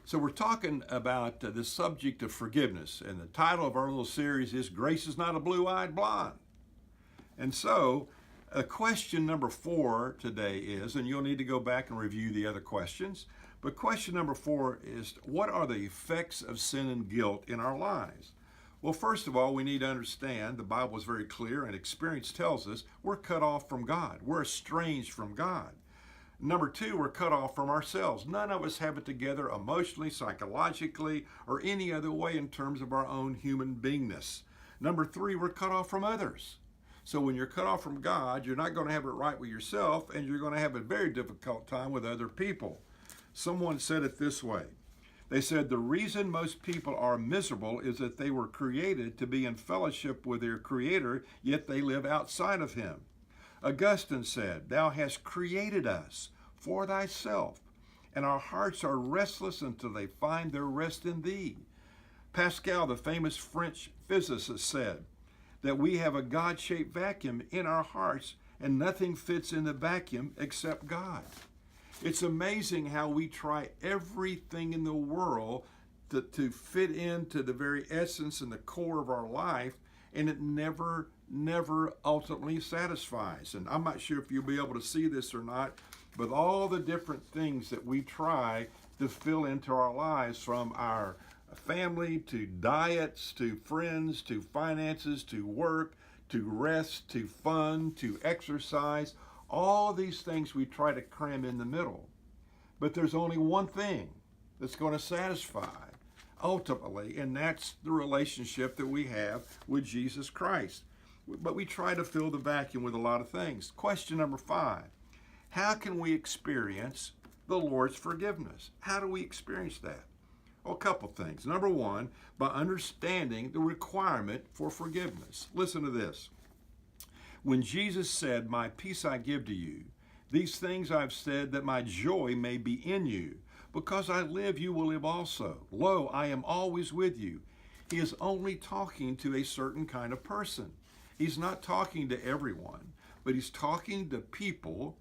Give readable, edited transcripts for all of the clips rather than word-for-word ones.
So we're talking about the subject of forgiveness, and the title of our little series is Grace is Not a Blue-Eyed Blonde. And so question number 4 today is, and you'll need to go back and review the other questions, but question number 4 is, what are the effects of sin and guilt in our lives? Well, first of all, we need to understand the Bible is very clear, and experience tells us we're cut off from God. We're estranged from God. Number 2, we're cut off from ourselves. None of us have it together emotionally, psychologically, or any other way in terms of our own human beingness. Number 3, we're cut off from others. So when you're cut off from God, you're not going to have it right with yourself, and you're going to have a very difficult time with other people. Someone said it this way. They said, the reason most people are miserable is that they were created to be in fellowship with their Creator, yet they live outside of Him. Augustine said, thou hast created us for thyself, and our hearts are restless until they find their rest in thee. Pascal, the famous French physicist, said that we have a God-shaped vacuum in our hearts, and nothing fits in the vacuum except God. It's amazing how we try everything in the world to fit into the very essence and the core of our life, and it never ultimately satisfies. And I'm not sure if you'll be able to see this or not, but all the different things that we try to fill into our lives, from our family to diets to friends to finances to work to rest to fun to exercise, all these things we try to cram in the middle. But there's only one thing that's going to satisfy ultimately, and that's the relationship that we have with Jesus Christ. But we try to fill the vacuum with a lot of things. Question number 5, how can we experience the Lord's forgiveness? How do we experience that? Well, a couple things. Number 1, by understanding the requirement for forgiveness. Listen to this. When Jesus said, my peace I give to you, these things I've said that my joy may be in you. Because I live, you will live also. Lo, I am always with you. He is only talking to a certain kind of person. He's not talking to everyone, but he's talking to people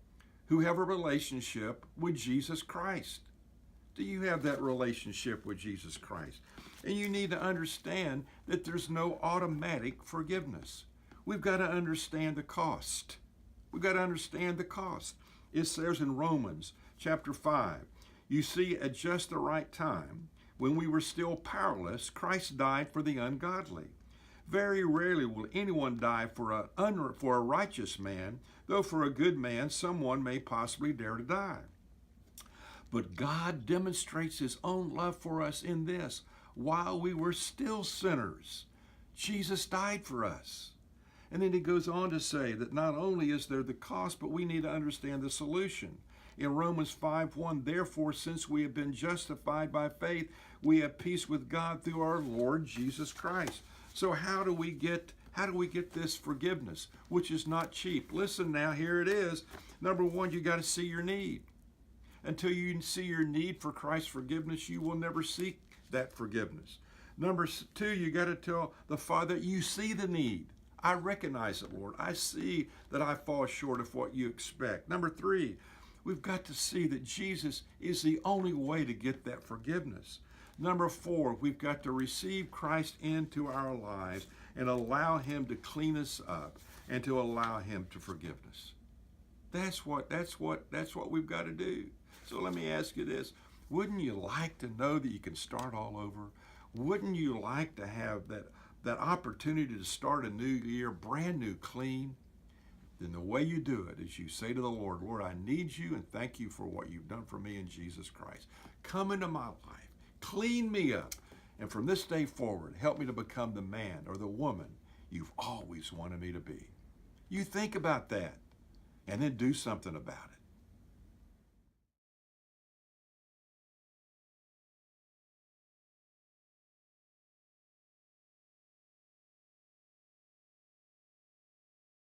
who have a relationship with Jesus Christ. Do you have that relationship with Jesus Christ? And you need to understand that there's no automatic forgiveness. We've got to understand the cost. We've got to understand the cost. It says in Romans chapter 5, you see, at just the right time, when we were still powerless, Christ died for the ungodly. Very rarely will anyone die for a righteous man, though for a good man someone may possibly dare to die. But God demonstrates His own love for us in this: while we were still sinners, Jesus died for us. And then he goes on to say that not only is there the cost, but we need to understand the solution. In Romans 5:1, therefore, since we have been justified by faith, we have peace with God through our Lord Jesus Christ. So how do we get this forgiveness, which is not cheap? Listen now, here it is. Number 1, you got to see your need. Until you see your need for Christ's forgiveness, you will never seek that forgiveness. Number 2, you got to tell the Father you see the need. I recognize it, Lord. I see that I fall short of what you expect. Number 3, we've got to see that Jesus is the only way to get that forgiveness. Number 4, we've got to receive Christ into our lives and allow Him to clean us up and to allow Him to forgive us. That's what we've got to do. So let me ask you this. Wouldn't you like to know that you can start all over? Wouldn't you like to have that opportunity to start a new year, brand new, clean? Then the way you do it is you say to the Lord, Lord, I need you, and thank you for what you've done for me in Jesus Christ. Come into my life, clean me up, and from this day forward, help me to become the man or the woman you've always wanted me to be. You think about that, and then do something about it.